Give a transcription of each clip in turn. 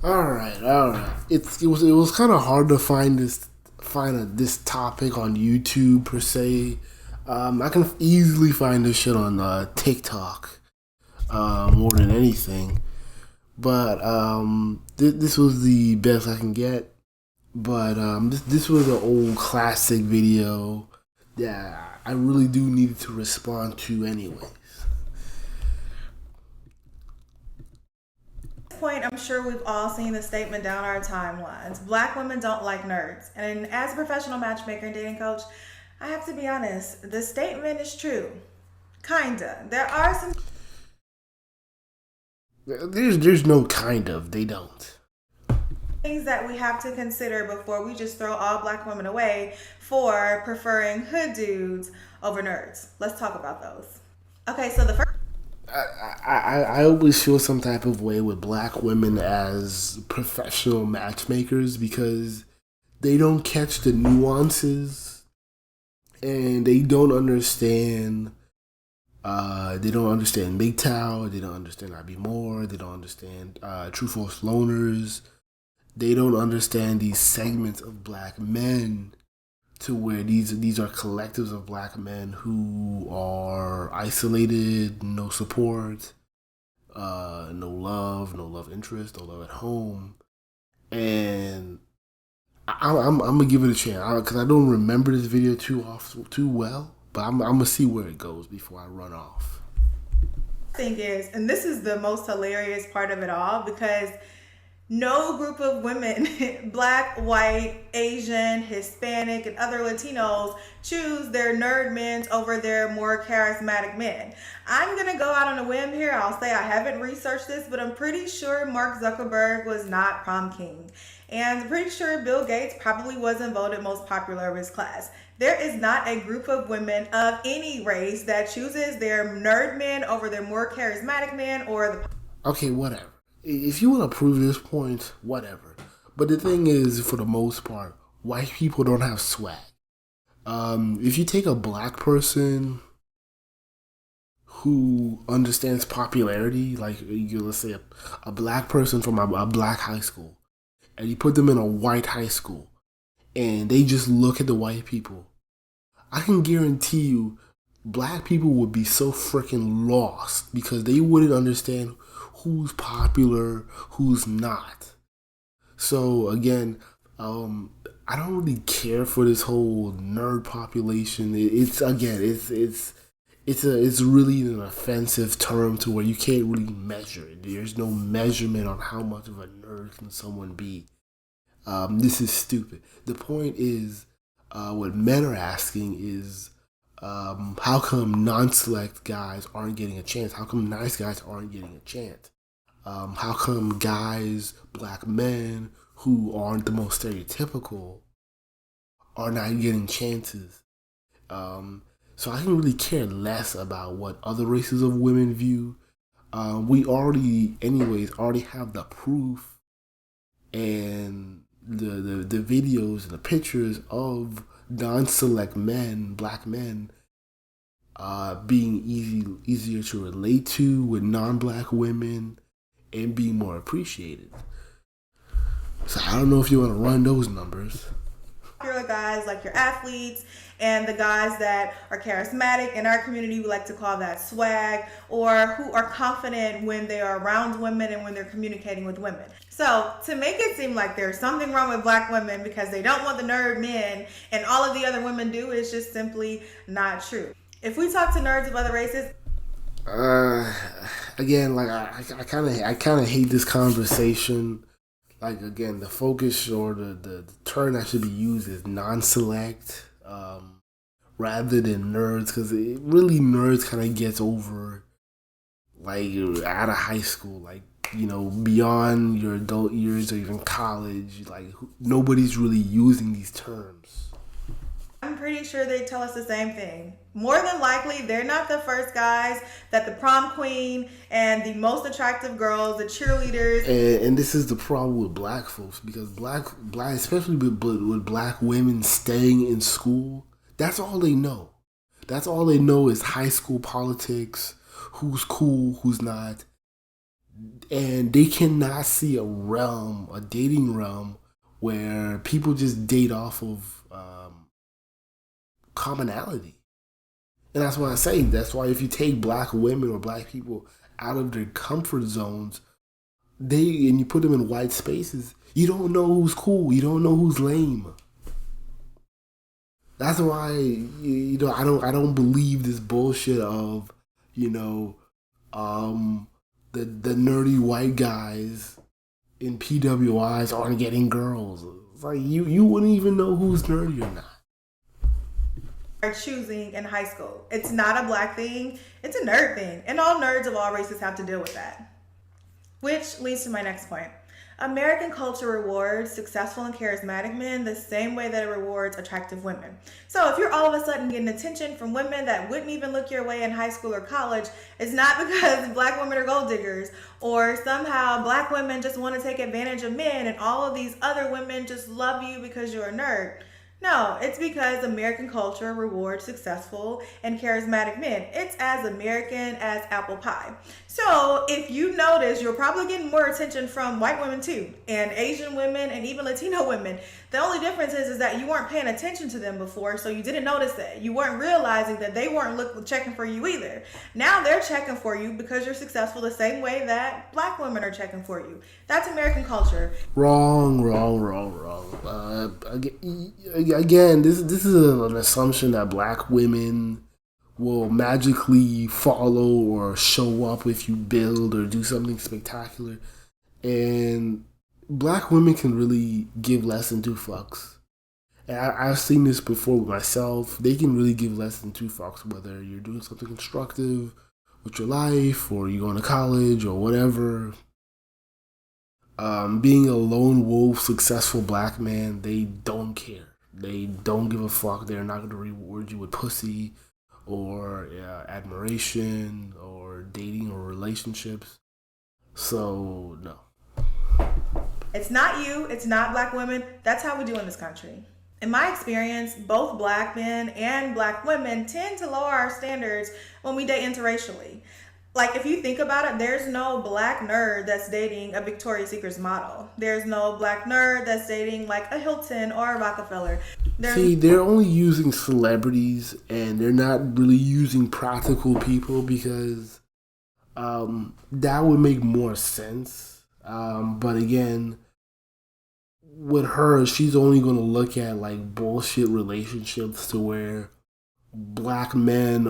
All right, all right. It was kind of hard to find this topic on YouTube per se. I can easily find this shit on TikTok more than anything. But this was the best I can get. But this was an old classic video that I really do need to respond to anyway. Point, I'm sure we've all seen the statement down our timelines. Black women don't like nerds. And as a professional matchmaker and dating coach, I have to be honest, the statement is true. Kinda. There are some There's no kind of they don't. things that we have to consider before we just throw all black women away for preferring hood dudes over nerds. Let's talk about those. Okay, so the first I always feel some type of way with black women as professional matchmakers because they don't catch the nuances and they don't understand MGTOW, they don't understand IBMOR, they don't understand true false loners, they don't understand these segments of black men to where these are collectives of black men who are isolated, no support, no love interest, no love at home, and I'm gonna give it a chance because I don't remember this video too well, but I'm gonna see where it goes before I run off. thing is, and this is the most hilarious part of it all because no group of women, black, white, Asian, Hispanic, and other Latinos, choose their nerd men over their more charismatic men. I'm going to go out on a whim here. I'll say I haven't researched this, but I'm pretty sure Mark Zuckerberg was not prom king. And I'm pretty sure Bill Gates probably wasn't voted most popular of his class. There is not a group of women of any race that chooses their nerd men over their more charismatic men or the Okay, whatever. If you want to prove this point, whatever. But the thing is, for the most part, white people don't have swag. If you take a black person who understands popularity, like let's say a black person from a black high school, and you put them in a white high school, and they just look at the white people, I can guarantee you, black people would be so freaking lost because they wouldn't understand who's popular, who's not. So again, I don't really care for this whole nerd population. It's really an offensive term to where you can't really measure it. There's no measurement on how much of a nerd can someone be. This is stupid. The point is, what men are asking is, how come non-select guys aren't getting a chance? How come nice guys aren't getting a chance? How come guys, black men who aren't the most stereotypical, are not getting chances? So I can really care less about what other races of women view. We already have the proof and the videos and the pictures of non-select men, black men, being easier to relate to with non-black women and being more appreciated. So I don't know if you want to run those numbers. popular guys like your athletes and the guys that are charismatic in our community we like to call that swag, or who are confident when they are around women and when they're communicating with women. So to make it seem like there's something wrong with black women because they don't want the nerd men and all of the other women do is just simply not true. If we talk to nerds of other races, Uh, Again, like I kind of hate this conversation. Like again, the focus or the term that should be used is non-select, rather than nerds, because it really nerds kind of gets over like out of high school, like beyond your adult years or even college. Like nobody's really using these terms. I'm pretty sure they tell us the same thing. More than likely, they're not the first guys that the prom queen and the most attractive girls, the cheerleaders. And this is the problem with black folks because black especially with black women staying in school, that's all they know. That's all they know is high school politics, who's cool, who's not. And they cannot see a dating realm where people just date off of commonality. And that's why I say, that's why if you take black women or black people out of their comfort zones, and you put them in white spaces, you don't know who's cool, you don't know who's lame. That's why I don't believe this bullshit of the nerdy white guys in PWIs aren't getting girls. It's like you wouldn't even know who's nerdy or not. Are choosing in high school. It's not a black thing, it's a nerd thing. And all nerds of all races have to deal with that. Which leads to my next point. American culture rewards successful and charismatic men the same way that it rewards attractive women. So if you're all of a sudden getting attention from women that wouldn't even look your way in high school or college, it's not because black women are gold diggers or somehow black women just want to take advantage of men and all of these other women just love you because you're a nerd. No, it's because American culture rewards successful and charismatic men. It's as American as apple pie. So if you notice, you're probably getting more attention from white women too, and Asian women, and even Latino women. The only difference is that you weren't paying attention to them before, so you didn't notice that. You weren't realizing that they weren't checking for you either. Now they're checking for you because you're successful the same way that black women are checking for you. That's American culture. Wrong. Again, this is an assumption that black women will magically follow or show up if you build or do something spectacular. And black women can really give less than two fucks. And I've seen this before with myself. They can really give less than two fucks whether you're doing something constructive with your life or you're going to college or whatever. Being a lone wolf, successful black man, they don't care. They don't give a fuck. They're not going to reward you with pussy or admiration or dating or relationships. So, no. It's not you. It's not black women. That's how we do in this country. In my experience, both black men and black women tend to lower our standards when we date interracially. Like, if you think about it, there's no black nerd that's dating a Victoria's Secret's model. There's no black nerd that's dating like a Hilton or a Rockefeller. They're only using celebrities and they're not really using practical people because that would make more sense. But again, with her, she's only going to look at like bullshit relationships to where black men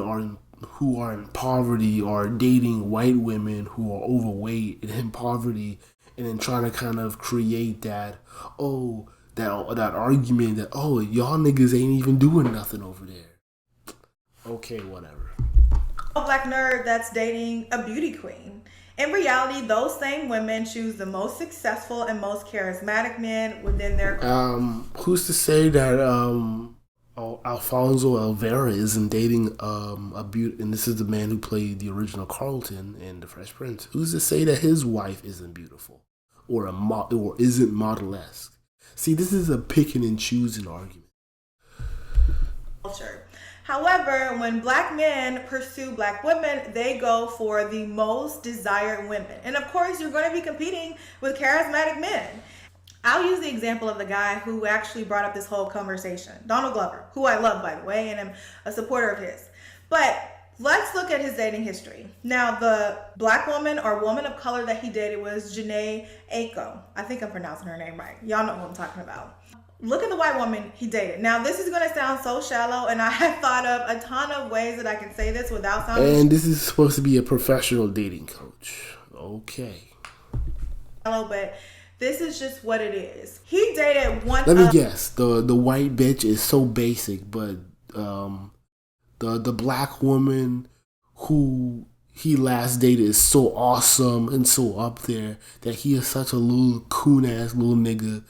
who are in poverty are dating white women who are overweight and in poverty, and then trying to kind of create that argument that y'all niggas ain't even doing nothing over there. Okay, whatever. A black nerd that's dating a beauty queen. In reality, those same women choose the most successful and most charismatic men within their who's to say that Alfonso Elvera isn't dating a beauty, and this is the man who played the original Carlton in The Fresh Prince. Who's to say that his wife isn't beautiful or isn't model-esque? See, this is a picking and choosing argument. Culture. However, when black men pursue black women, they go for the most desired women. And of course, you're going to be competing with charismatic men. I'll use the example of the guy who actually brought up this whole conversation, Donald Glover, who I love, by the way, and am a supporter of his. But let's look at his dating history. Now, the black woman or woman of color that he dated was Janae Aiko. I think I'm pronouncing her name right. Y'all know who I'm talking about. Look at the white woman he dated. Now, this is going to sound so shallow, and I have thought of a ton of ways that I can say this without sounding And this is supposed to be a professional dating coach. Okay. shallow, but this is just what it is. He dated one. Let me guess. The white bitch is so basic, but the black woman who he last dated is so awesome and so up there that he is such a little coon ass little nigga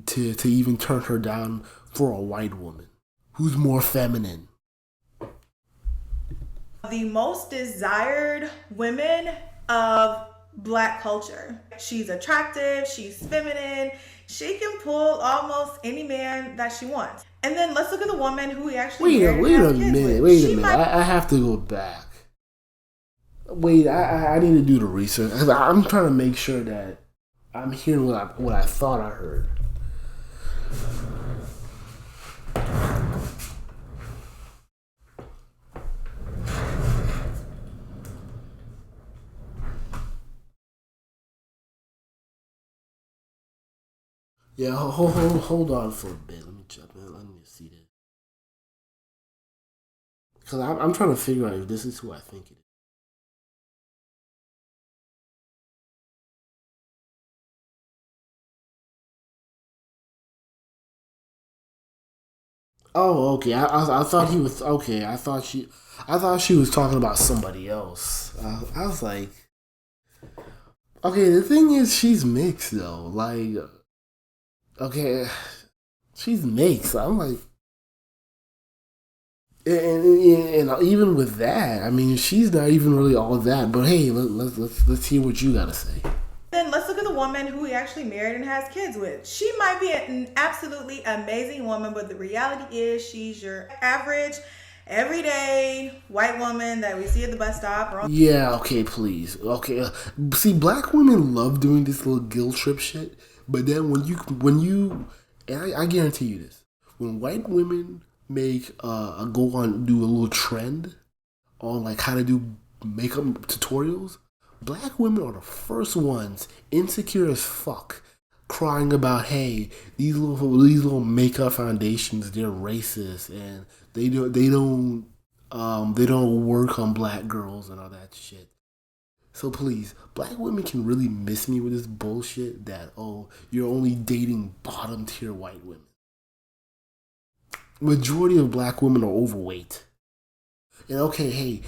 to even turn her down for a white woman who's more feminine. The most desired women of black culture. She's attractive, she's feminine, she can pull almost any man that she wants. And then let's look at the woman who he actually Wait a minute. I have to go back. Wait, I need to do the research. I'm trying to make sure that I'm hearing what I thought I heard. Yeah, hold on for a bit. Let me check. Let me see this. Because I'm trying to figure out if this is who I think it is. Oh, okay. I thought he was okay. I thought she was talking about somebody else. I was like, okay. The thing is, she's mixed though. Like, okay, she's mixed. I'm like, and even with that, I mean, she's not even really all that. But hey, let's hear what you gotta say. Then let's look at the woman who he actually married and has kids with. She might be an absolutely amazing woman, but the reality is she's your average, everyday white woman that we see at the bus stop. Yeah, okay, please. Okay, see, black women love doing this little guilt trip shit, but then and I guarantee you this, when white women make go on do a little trend on like how to do makeup tutorials, black women are the first ones, insecure as fuck, crying about, hey, these little makeup foundations, they're racist and they don't work on black girls and all that shit. So please, black women can really miss me with this bullshit that, oh, you're only dating bottom tier white women. Majority of black women are overweight. And okay, hey,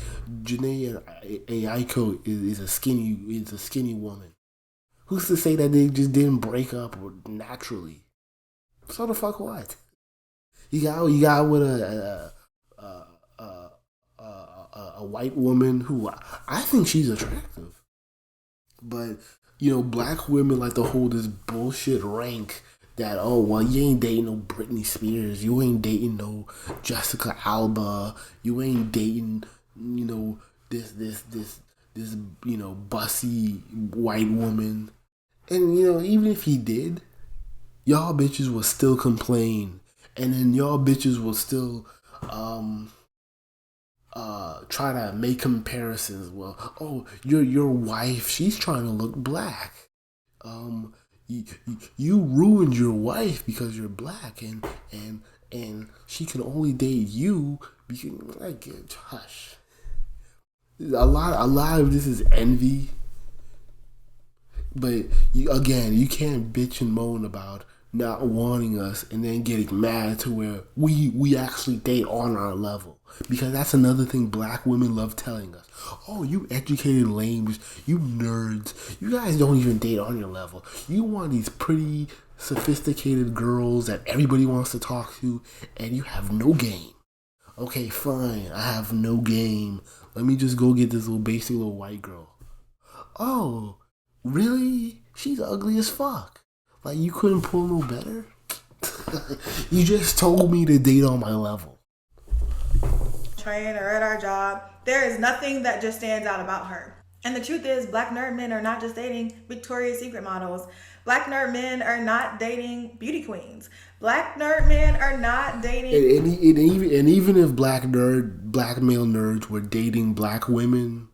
Janae Aiko is a skinny woman. Who's to say that they just didn't break up naturally? So the fuck what? You got with a white woman who I think she's attractive, but black women like to hold this bullshit rank that, oh well, you ain't dating no Britney Spears, you ain't dating no Jessica Alba, you ain't dating this bussy white woman, and even if he did, y'all bitches will still complain, and then y'all bitches will still try to make comparisons. Well, oh, your wife, she's trying to look black. Um, you ruined your wife because you're black, and she can only date you because, like, hush. A lot of this is envy, but you can't bitch and moan about not wanting us and then getting mad to where we actually date on our level. Because that's another thing black women love telling us. Oh, you educated lames, you nerds, you guys don't even date on your level. You want these pretty, sophisticated girls that everybody wants to talk to, and you have no game. Okay, fine, I have no game. Let me just go get this little basic little white girl. Oh, really? She's ugly as fuck. Like, you couldn't pull no better? You just told me to date on my level. Train or at our job, there is nothing that just stands out about her. And the truth is, black nerd men are not just dating Victoria's Secret models. Black nerd men are not dating beauty queens. Black nerd men are not dating. And even if black male nerds were dating black women,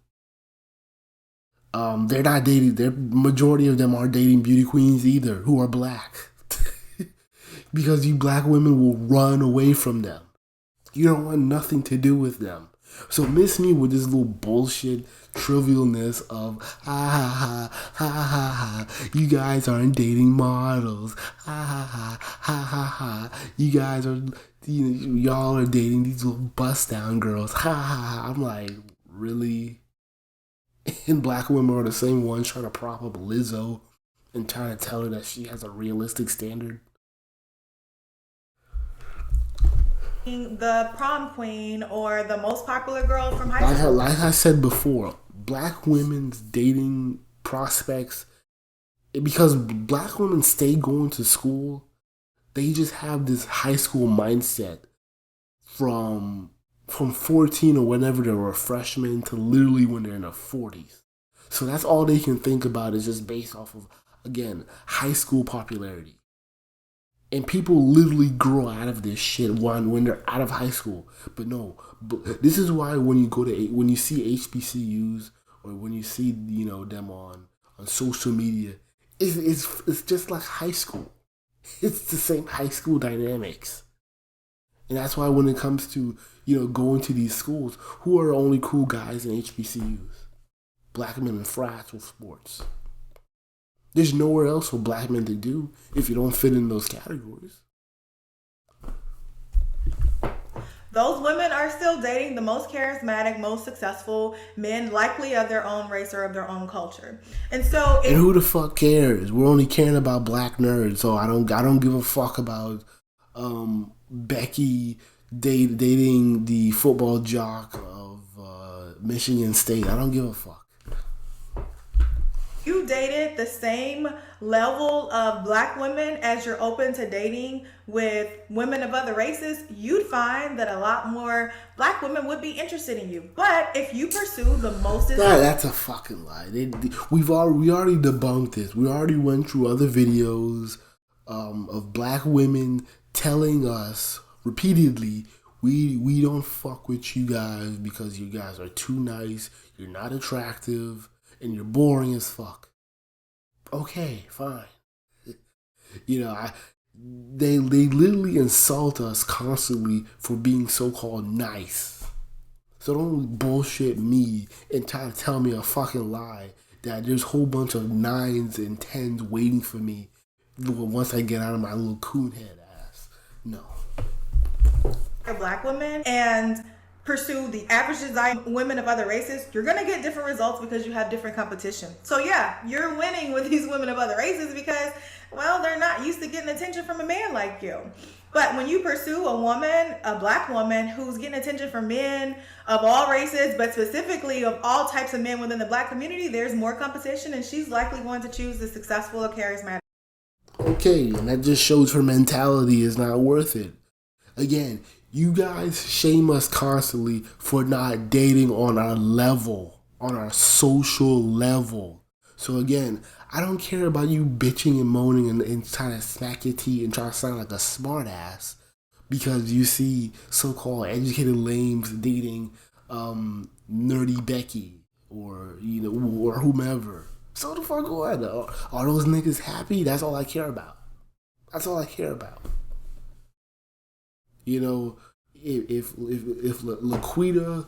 they're not dating. Their majority of them aren't dating beauty queens either, who are black, because you black women will run away from them. You don't want nothing to do with them. So miss me with this little bullshit trivialness of ha ha ha ha ha ha. You guys aren't dating models. Ha ha ha ha ha ha. You guys are, y'all are dating these little bust down girls. Ha ha ha. I'm like, really? And black women are the same ones trying to prop up Lizzo and trying to tell her that she has a realistic standard. The prom queen or the most popular girl from high school. Like I said before, black women's dating prospects, because black women stay going to school, they just have this high school mindset from from 14 or whenever they were freshmen to literally when they're in their 40s. So that's all they can think about is just based off of, again, high school popularity. And people literally grow out of this shit when they're out of high school. But no, this is why when you see HBCUs or when you see them on social media, it's just like high school. It's the same high school dynamics. And that's why when it comes to going to these schools, who are the only cool guys in HBCUs? Black men in frats or sports. There's nowhere else for black men to do if you don't fit in those categories. Those women are still dating the most charismatic, most successful men, likely of their own race or of their own culture. And so, and who the fuck cares? We're only caring about black nerds, so I don't give a fuck about Becky dating the football jock of Michigan State. I don't give a fuck. You dated the same level of black women as you're open to dating with women of other races, you'd find that a lot more black women would be interested in you. But if you pursue the most... That's a fucking lie. We already debunked this. We already went through other videos of black women telling us repeatedly, we don't fuck with you guys because you guys are too nice, you're not attractive, and you're boring as fuck. Okay, fine. They literally insult us constantly for being so-called nice. So don't bullshit me and try to tell me a fucking lie that there's a whole bunch of 9s and 10s waiting for me once I get out of my little coonhead ass. No. Black women and pursue the average design women of other races, you're going to get different results because you have different competition. So yeah, you're winning with these women of other races because, well, they're not used to getting attention from a man like you. But when you pursue a black woman who's getting attention from men of all races, but specifically of all types of men within the black community, there's more competition and she's likely going to choose the successful or charismatic. Okay, and that just shows her mentality is not worth it. Again, you guys shame us constantly for not dating on our level, on our social level. So again, I don't care about you bitching and moaning and trying to smack your teeth and trying to sound like a smart ass because you see so-called educated lames dating nerdy Becky or or whomever. So the fuck what? Are those niggas happy? That's all I care about. That's all I care about. If Laquita,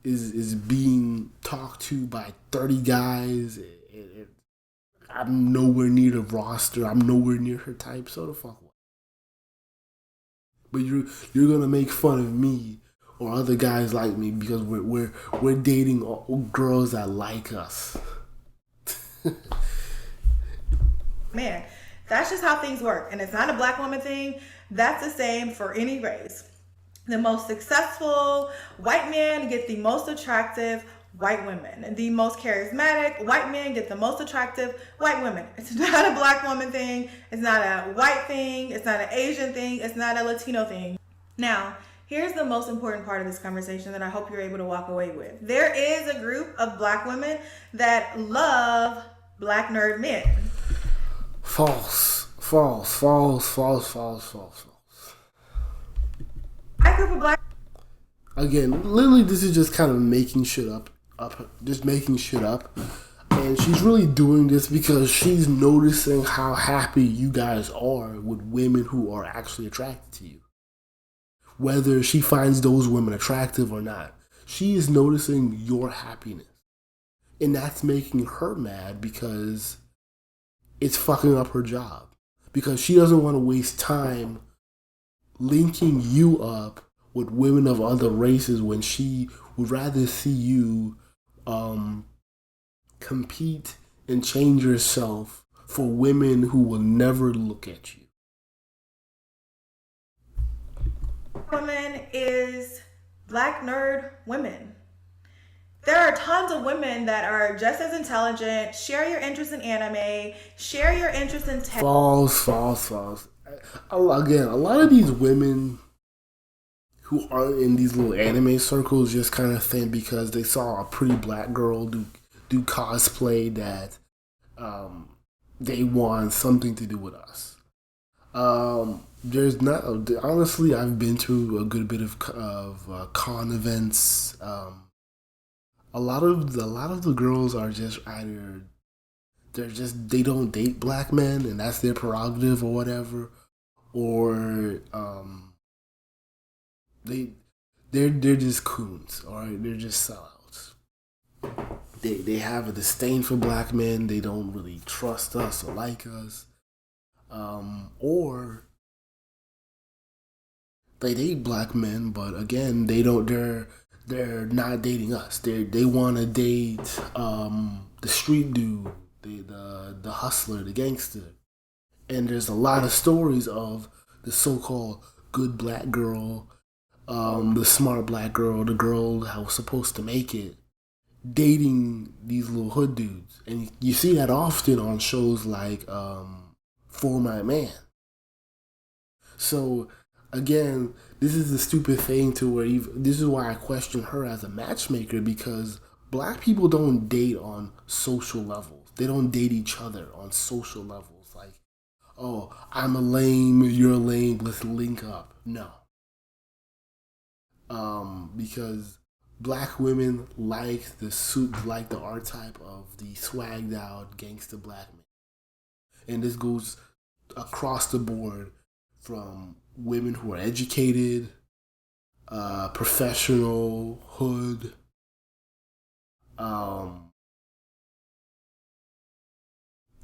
is being talked to by 30 guys, and I'm nowhere near the roster. I'm nowhere near her type. So the fuck what? But you're gonna make fun of me or other guys like me because we're dating girls that like us. Man, that's just how things work. And it's not a black woman thing. That's the same for any race. The most successful white men get the most attractive white women. The most charismatic white men get the most attractive white women. It's not a black woman thing. It's not a white thing. It's not an Asian thing. It's not a Latino thing. Now, here's the most important part of this conversation that I hope you're able to walk away with. There is a group of black women that love black nerd men. False. I group of black. Again, literally, this is just kind of making shit up. And she's really doing this because she's noticing how happy you guys are with women who are actually attracted to you. Whether she finds those women attractive or not, she is noticing your happiness. And that's making her mad because it's fucking up her job. Because she doesn't want to waste time linking you up with women of other races when she would rather see you compete and change yourself for women who will never look at you. Women is black nerd women. There are tons of women that are just as intelligent, share your interest in anime, share your interest in tech. False. Again, a lot of these women, who aren't in these little anime circles just kind of think because they saw a pretty black girl do cosplay that they want something to do with us. There's not honestly. I've been to a good bit of con events. A lot of the girls are just either they don't date black men and that's their prerogative or whatever, or they they're just coons or they're just sellouts. They have a disdain for black men. They don't really trust us or like us, or they date black men, but again, they're not dating us. They want to date the street dude, the hustler, the gangster. And there's a lot of stories of the so-called good black girl, the smart black girl, the girl that was supposed to make it, dating these little hood dudes. And you see that often on shows like For My Man. So again, this is the stupid thing to where this is why I question her as a matchmaker, because black people don't date on social levels. They don't date each other on social levels. Like, oh, I'm a lame, you're a lame, let's link up. No. Because black women like the archetype of the swagged out gangster black man. And this goes across the board from women who are educated, professional, hood,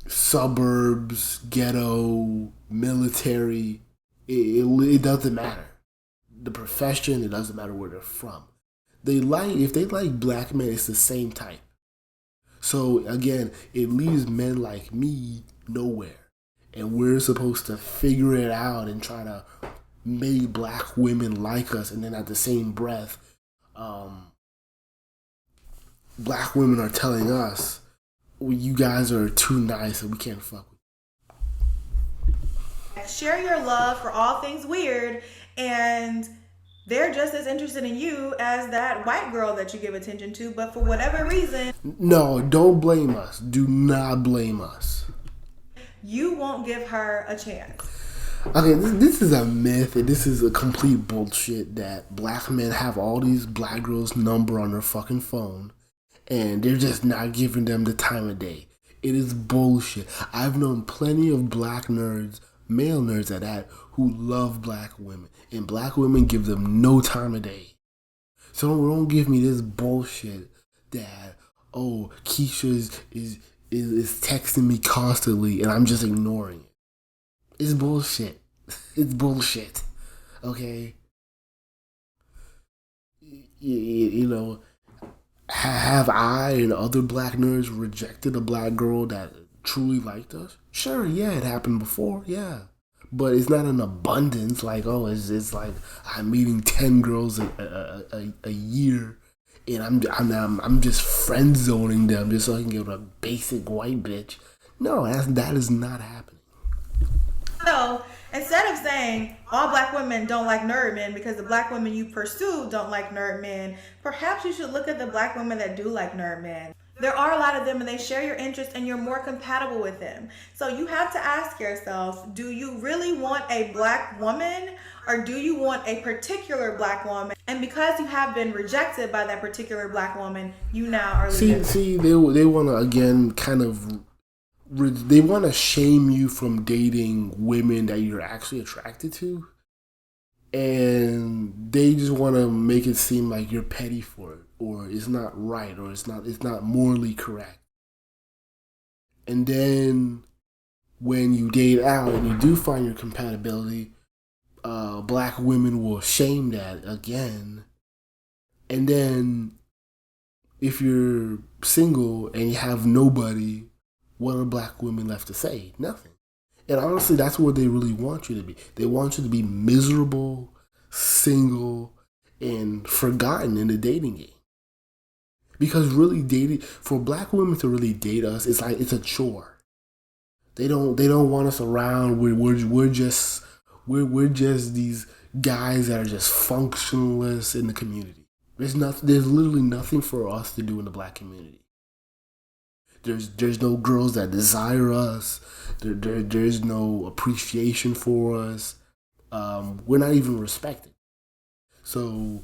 suburbs, ghetto, military. It doesn't matter. The profession, it doesn't matter where they're from. If they like black men, it's the same type. So again, it leaves men like me nowhere. And we're supposed to figure it out and try to make black women like us. And then at the same breath, black women are telling us, well, you guys are too nice and we can't fuck with you. Share your love for all things weird, and they're just as interested in you as that white girl that you give attention to, but for whatever reason... No, don't blame us. Do not blame us. You won't give her a chance. Okay, this is a myth, and this is a complete bullshit that black men have all these black girls' number on their fucking phone, and they're just not giving them the time of day. It is bullshit. I've known plenty of black nerds, male nerds at that, who love black women, and black women give them no time of day. So don't give me this bullshit that, oh, Keisha is texting me constantly and I'm just ignoring it. It's bullshit. It's bullshit. Okay? You know, have I and other black nerds rejected a black girl that truly liked us? Sure, yeah, it happened before, yeah. But it's not an abundance like, oh, it's like I'm meeting 10 girls a year. And I'm just friend zoning them just so I can get a basic white bitch. No, that is not happening. So instead of saying all black women don't like nerd men because the black women you pursue don't like nerd men, perhaps you should look at the black women that do like nerd men. There are a lot of them and they share your interests and you're more compatible with them. So you have to ask yourself, do you really want a black woman or do you want a particular black woman? And because you have been rejected by that particular black woman, you now are leaving. See, they want to, again, kind of, they want to shame you from dating women that you're actually attracted to. And they just want to make it seem like you're petty for it, or it's not right, or it's not morally correct. And then when you date out and you do find your compatibility, black women will shame that again. And then if you're single and you have nobody, what are black women left to say? Nothing. And honestly, that's what they really want you to be. They want you to be miserable, single, and forgotten in the dating game. Because really dating, for black women to really date us, it's like it's a chore. They don't want us around. We're just these guys that are just functionless in the community. There's nothing. There's literally nothing for us to do in the black community. There's no girls that desire us. There's no appreciation for us. We're not even respected. So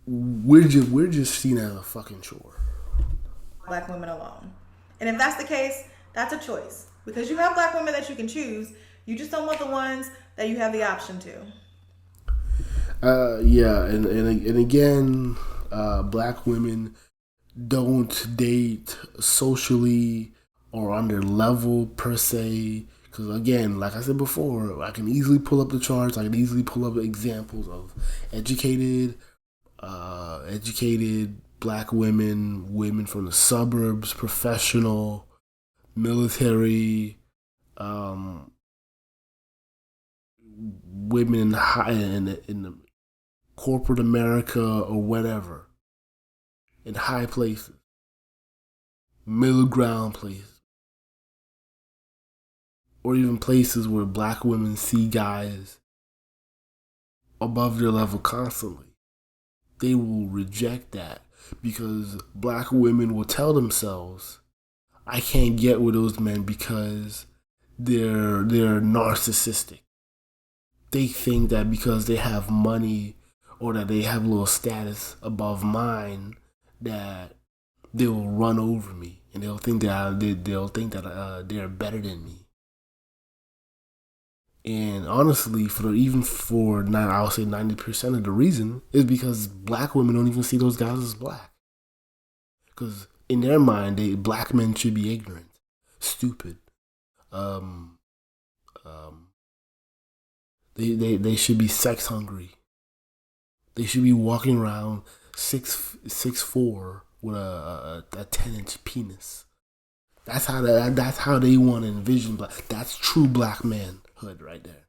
we're just seen as a fucking chore. Black women alone. And if that's the case, that's a choice. Because you have black women that you can choose. You just don't want the ones that you have the option to. Yeah, and again, black women don't date socially or on their level per se. Because again, like I said before, I can easily pull up the charts. I can easily pull up examples of educated black women, women from the suburbs, professional, military, women in the corporate America or whatever, in high places, middle ground places, or even places where black women see guys above their level constantly. They will reject that because black women will tell themselves, I can't get with those men because they're narcissistic. They think that because they have money or that they have a little status above mine, that they will run over me and they'll think that they're better than me. And honestly, I would say 90% of the reason is because black women don't even see those guys as black. Because in their mind, black men should be ignorant, stupid. They should be sex hungry. They should be walking around 6'4" with a 10-inch penis. That's how they want to envision black. That's true black manhood right there.